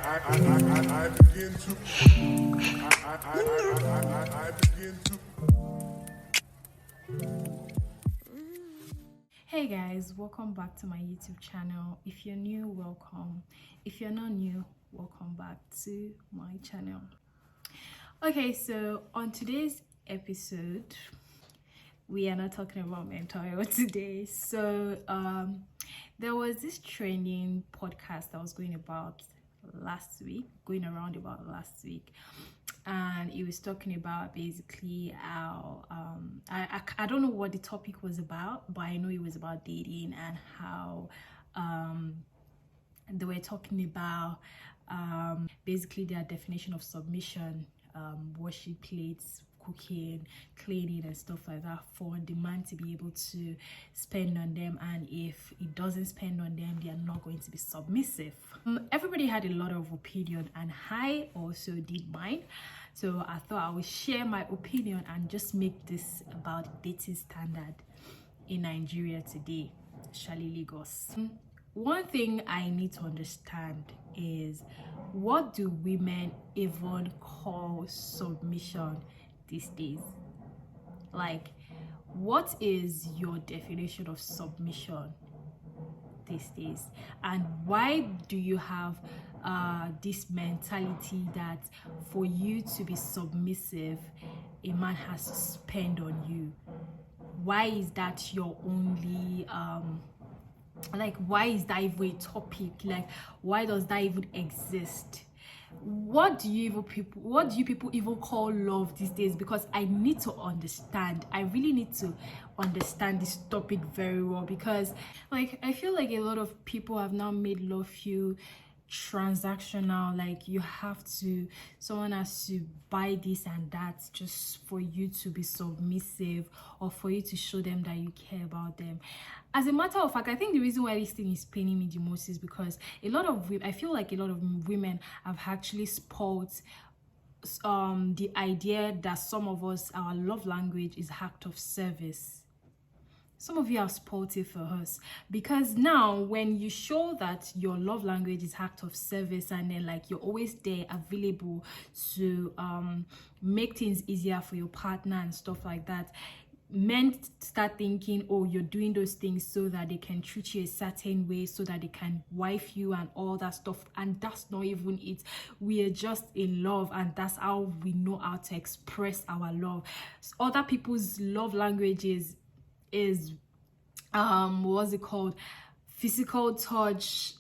I begin to. I begin to. Hey guys, welcome back to my YouTube channel. If you're new, welcome. If you're not new, welcome back to my channel. Okay, so on today's episode, we are not talking about mental health today. So there was this trending podcast that was going around about last week, and it was talking about basically how I don't know what the topic was about, but I know it was about dating and how they were talking about basically their definition of submission, washing plates, cooking, cleaning and stuff like that for the man to be able to spend on them, and if he doesn't spend on them, they are not going to be submissive. Everybody had a lot of opinion and I also did mine, so I thought I would share my opinion and just make this about dating standard in Nigeria today, especially Lagos. One thing I need to understand is, what do women even call submission these days? Like, what is your definition of submission these days, and why do you have this mentality that for you to be submissive, a man has to spend on you? Why is that your only like, why is that even a topic? Like, why does that even exist? What do you people even call love these days? Because I need to understand. I really need to understand this topic very well, because like I feel like a lot of people have now made love feel transactional. Like, someone has to buy this and that just for you to be submissive, or for you to show them that you care about them. As a matter of fact, I think the reason why this thing is paining me the most is because I feel like a lot of women have actually spoiled the idea that some of us, our love language is act of service. Some of you have spoiled it for us, because now when you show that your love language is act of service, and then like you're always there available to make things easier for your partner and stuff like that, men start thinking, oh, you're doing those things so that they can treat you a certain way, so that they can wife you and all that stuff. And that's not even it. We are just in love, and that's how we know how to express our love. Other people's love languages is what's it called, physical touch,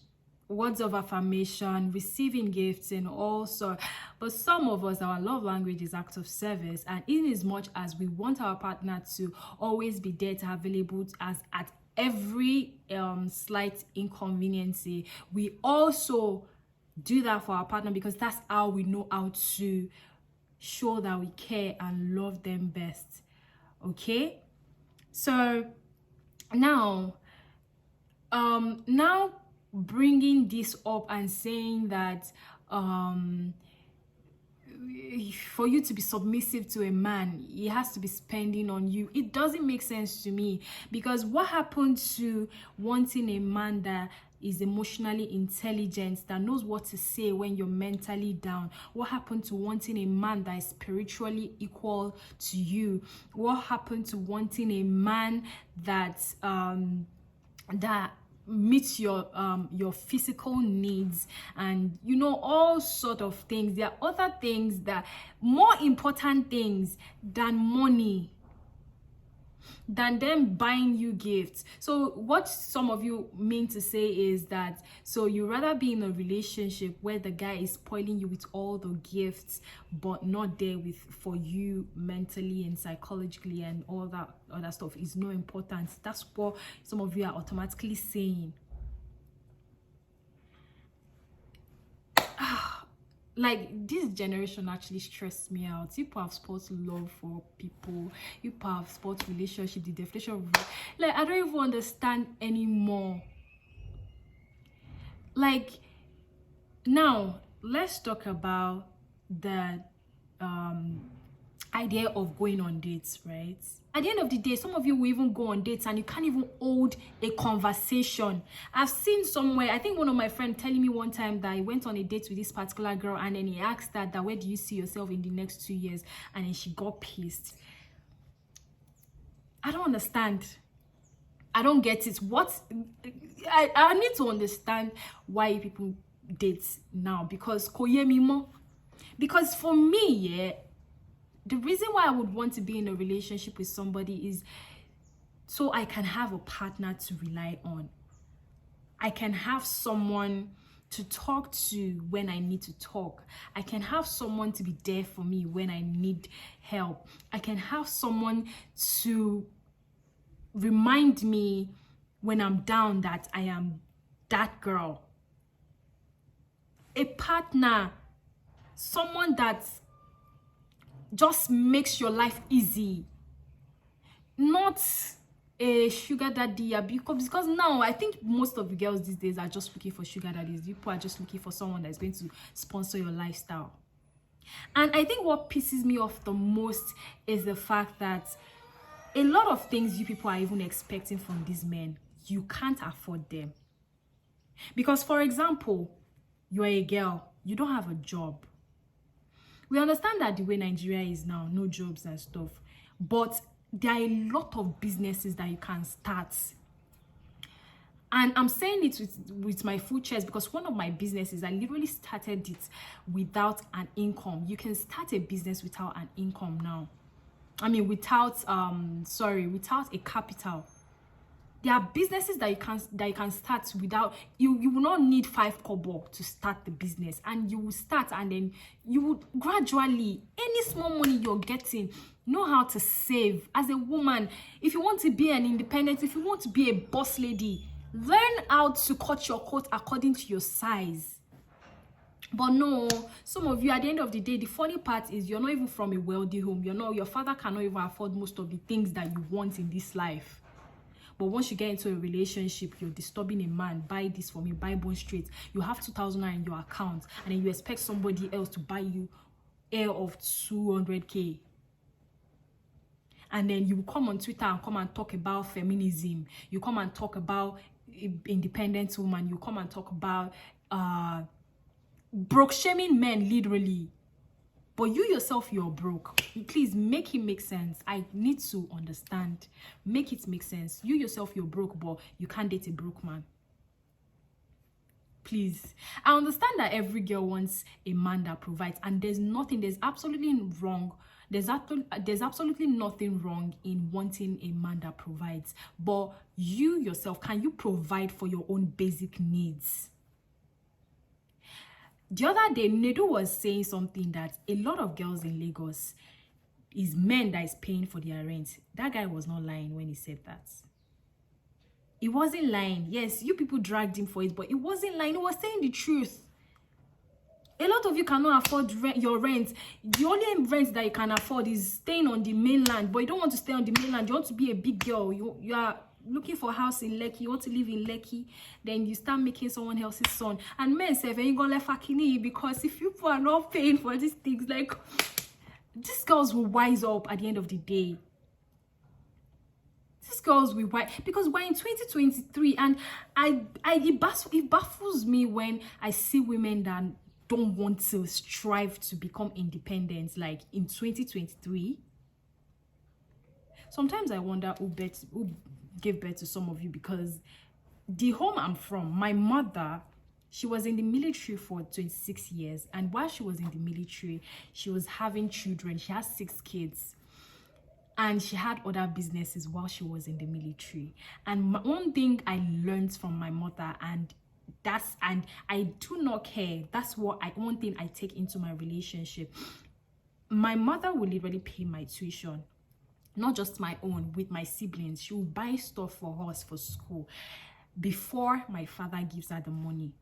words of affirmation, receiving gifts, and also, but some of us, our love language is act of service. And in as much as we want our partner to always be there, to available as at every slight inconvenience, we also do that for our partner, because that's how we know how to show that we care and love them best. Okay, so now bringing this up and saying that for you to be submissive to a man, he has to be spending on you, it doesn't make sense to me. Because what happened to wanting a man that is emotionally intelligent, that knows what to say when you're mentally down? What happened to wanting a man that is spiritually equal to you? What happened to wanting a man that that meets your physical needs, and you know, all sort of things? There are other things, that more important things than money, than them buying you gifts. So what some of you mean to say is that, so you rather be in a relationship where the guy is spoiling you with all the gifts, but not there with for you mentally and psychologically, and all that other stuff is no importance. That's what some of you are automatically saying. Like, this generation actually stressed me out. People have spoiled love for people. People have spoiled relationship, the definition of, like, I don't even understand anymore. Like, now let's talk about the idea of going on dates, right? At the end of the day, some of you will even go on dates and you can't even hold a conversation. I've seen somewhere, I think one of my friends telling me one time that he went on a date with this particular girl, and then he asked that where do you see yourself in the next 2 years? And then she got pissed. I don't understand. I don't get it. I need to understand why people date now, because because for me, yeah, the reason why I would want to be in a relationship with somebody is so I can have a partner to rely on. I can have someone to talk to when I need to talk. I can have someone to be there for me when I need help. I can have someone to remind me when I'm down that I am that girl. A partner, someone that just makes your life easy, not a sugar daddy. Because now I think most of the girls these days are just looking for sugar daddies. People are just looking for someone that's going to sponsor your lifestyle. And I think what pisses me off the most is the fact that a lot of things you people are even expecting from these men, you can't afford them. Because, for example, you're a girl, you don't have a job. We understand that the way Nigeria is now, no jobs and stuff, but there are a lot of businesses that you can start. And I'm saying it with my full chest, because one of my businesses, I literally started it without an income. You can start a business without an income now. I mean, without a capital. There are businesses that you can start without, you will not need 5 kobo to start the business, and you will start, and then you would gradually, any small money you're getting, know how to save. As a woman, if you want to be an independent, if you want to be a boss lady, learn how to cut your coat according to your size. But no, some of you, at the end of the day, the funny part is you're not even from a wealthy home. Your father cannot even afford most of the things that you want in this life. But once you get into a relationship, you're disturbing a man, buy this for me, buy Bone Street. You have 2,000 in your account, and then you expect somebody else to buy you air of 200K. And then you come on Twitter and come and talk about feminism. You come and talk about independent woman. You come and talk about broke shaming men, literally. But you yourself, you're broke. Please make it make sense. I need to understand. Make it make sense. You yourself, you're broke, but you can't date a broke man. Please. I understand that every girl wants a man that provides, and there's absolutely nothing wrong in wanting a man that provides. But you yourself, can you provide for your own basic needs? The other day, Nedu was saying something that a lot of girls in Lagos is men that is paying for their rent. That guy was not lying when he said that. He wasn't lying. Yes, you people dragged him for it, but he wasn't lying. He was saying the truth. A lot of you cannot afford your rent. The only rent that you can afford is staying on the mainland, but you don't want to stay on the mainland. You want to be a big girl. You are looking for a house in Lekki, you want to live in Lekki, then you start making someone else's son. And men say, you gonna let fakini, because if people are not paying for these things, like, these girls will wise up at the end of the day. These girls will wise, because we're in 2023, and it baffles me when I see women that don't want to strive to become independent, like in 2023. Sometimes I wonder who gave birth to some of you, because the home I'm from, my mother, she was in the military for 26 years, and while she was in the military, she was having children. She has 6 kids, and she had other businesses while she was in the military. And one thing I learned from my mother, and I do not care, that's one thing I take into my relationship. My mother will literally pay my tuition, not just my own, with my siblings. She will buy stuff for us for school before my father gives her the money.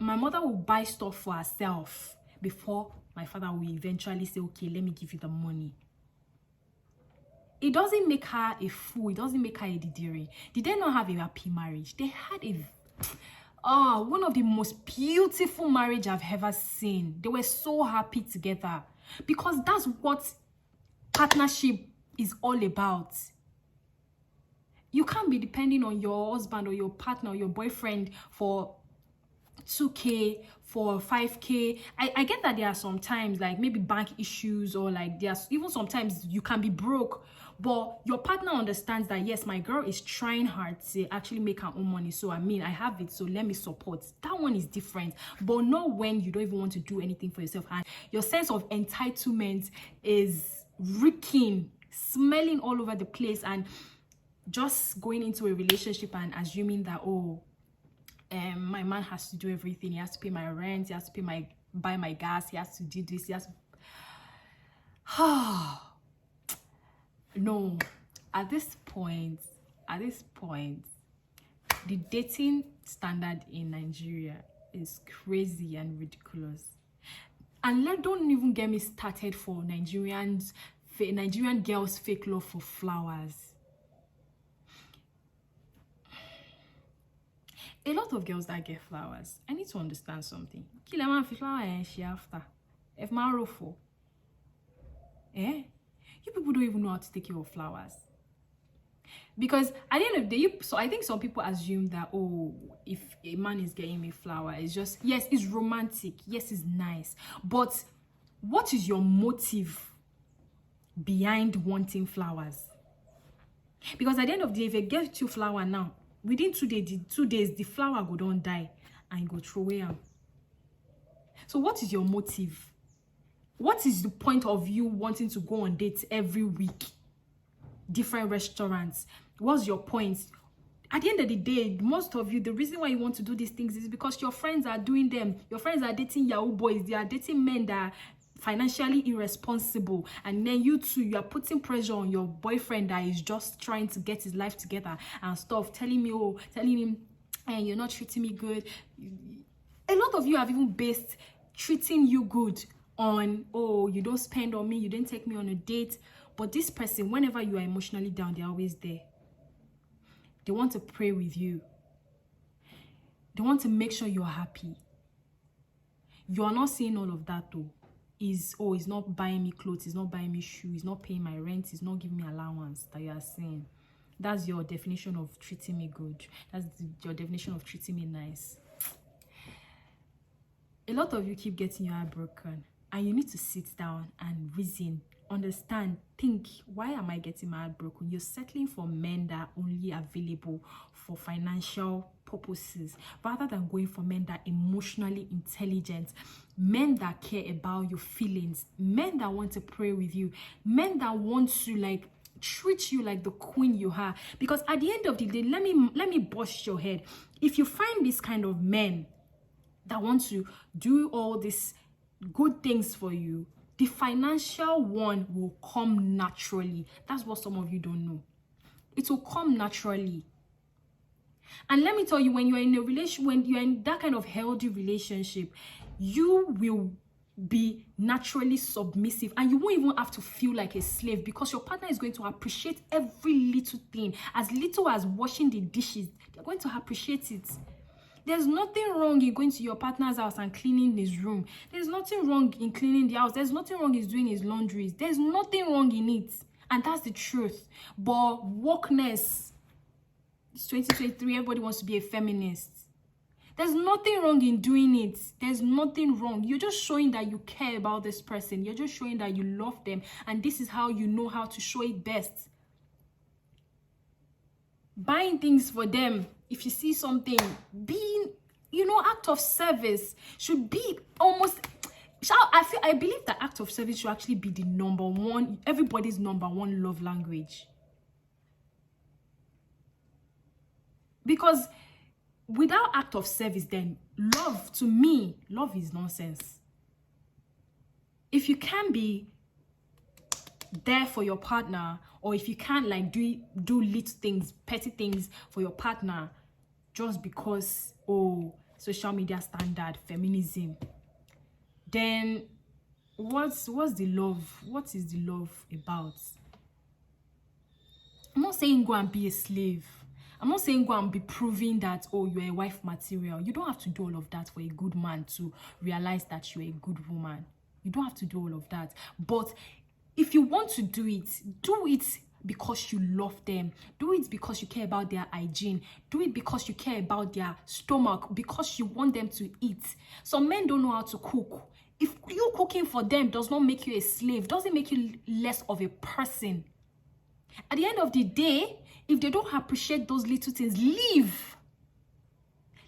My mother will buy stuff for herself before my father will eventually say, okay, let me give you the money. It doesn't make her a fool. It doesn't make her a didiri. Did they not have a happy marriage? They had one of the most beautiful marriage I've ever seen. They were so happy together. because that's what partnership is all about. You can't be depending on your husband or your partner or your boyfriend for 2K, for 5K. I get that there are sometimes like maybe bank issues, or like there's even sometimes you can be broke, but your partner understands that yes, my girl is trying hard to actually make her own money, so I mean I have it, so let me support. That one is different. But not when you don't even want to do anything for yourself and your sense of entitlement is reeking, smelling all over the place, and just going into a relationship and assuming that, oh, my man has to do everything. He has to pay my rent, he has to buy my gas, he has to do this, he has to no. At this point, the dating standard in Nigeria is crazy and ridiculous. And don't even get me started for Nigerian girls' fake love for flowers. A lot of girls that get flowers, I need to understand something. Kill a man for flower and she after. If man rofo. You people don't even know how to take care of flowers. Because at the end of the day, so I think some people assume that, oh, if a man is getting me flower, it's just, yes, it's romantic, yes, it's nice. But what is your motive behind wanting flowers? Because at the end of the day, if you get you flower now, within 2 days, the flower go don't die and you go throw away them. So what is your motive? What is the point of you wanting to go on dates every week? Different restaurants. What's your point? At the end of the day, most of you, the reason why you want to do these things is because your friends are doing them. Your friends are dating Yahoo boys. They are dating men that are financially irresponsible, and then you too, you are putting pressure on your boyfriend that is just trying to get his life together and stuff, telling him, hey, you're not treating me good. A lot of you have even based treating you good on, oh, you don't spend on me, you didn't take me on a date. But this person, whenever you are emotionally down, they're always there. They want to pray with you. They want to make sure you're happy. You are not seeing all of that though. He's not buying me clothes, he's not buying me shoes, he's not paying my rent, he's not giving me allowance that you are saying. That's your definition of treating me good. That's your definition of treating me nice. A lot of you keep getting your heart broken, and you need to sit down and reason, understand, think, why am I getting my heart broken? You're settling for men that are only available for financial purposes rather than going for men that are emotionally intelligent, men that care about your feelings, men that want to pray with you, men that want to like treat you like the queen you are. Because at the end of the day, let me bust your head. If you find this kind of men that want to do all these good things for you, the financial one will come naturally. That's what some of you don't know. It will come naturally. And let me tell you, when you're in a relation, when you're in that kind of healthy relationship, you will be naturally submissive, and you won't even have to feel like a slave, because your partner is going to appreciate every little thing. As little as washing the dishes, they're going to appreciate it. There's nothing wrong in going to your partner's house and cleaning his room. There's nothing wrong in cleaning the house. There's nothing wrong in doing his laundries. There's nothing wrong in it. And that's the truth. But wokeness, it's 2023, everybody wants to be a feminist. There's nothing wrong in doing it. There's nothing wrong. You're just showing that you care about this person. You're just showing that you love them. And this is how you know how to show it best. Buying things for them. If you see something, being, act of service should be almost, I believe that act of service should actually be the number one, everybody's number one love language. Because without act of service, then love, to me, love is nonsense. If you can be there for your partner, or if you can't like do little things, petty things for your partner, just because, oh, social media standard, feminism, then what's the love? What is the love about? I'm not saying go and be a slave. I'm not saying go and be proving that, oh, you're a wife material. You don't have to do all of that for a good man to realize that you're a good woman. You don't have to do all of that. But if you want to do it because you love them. Do it because you care about their hygiene. Do it because you care about their stomach, because you want them to eat. Some men don't know how to cook. If you cooking for them does not make you a slave, doesn't make you less of a person. At the end of the day, if they don't appreciate those little things, leave.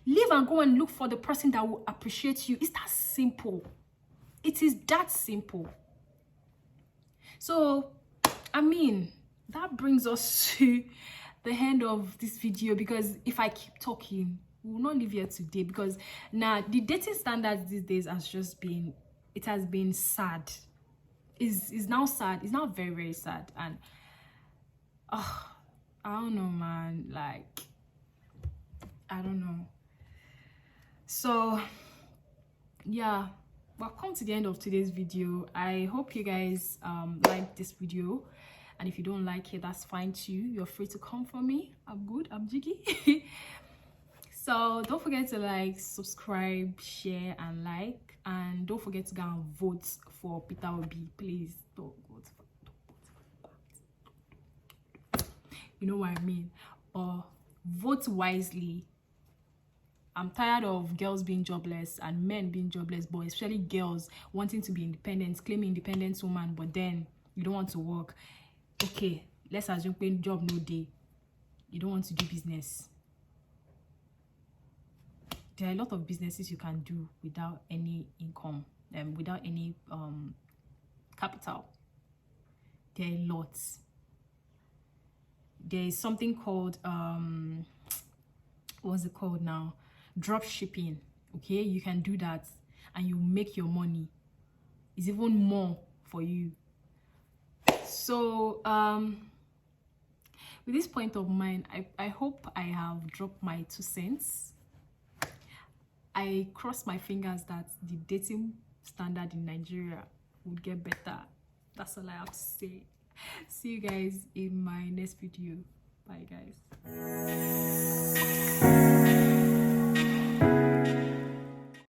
Leave and go and look for the person that will appreciate you. It's that simple. It is that simple. So, I mean, that brings us to the end of this video, because if I keep talking, we will not live here today, because now the dating standards these days has been sad. Is now sad. It's now very, very sad. And I don't know, man. Like, I don't know. So yeah, we've come to the end of today's video. I hope you guys like this video, and if you don't like it, that's fine too. You're free to come for me. I'm good, I'm jiggy. So don't forget to like, subscribe, share, and like, and don't forget to go and vote for Peter Obi. Please don't vote for, you know what I mean, or vote wisely. I'm tired of girls being jobless and men being jobless, but especially girls wanting to be independent, claiming independent woman, but then you don't want to work. Okay, let's assume paying job no day. You don't want to do business. There are a lot of businesses you can do without any income, without any capital. There are lots. There is something called what's it called now? Drop shipping. Okay, you can do that and you make your money. It's even more for you. So with this point of mine, I hope I have dropped my 2 cents. I cross my fingers that the dating standard in Nigeria would get better. That's all I have to say. See you guys in my next video. Bye guys.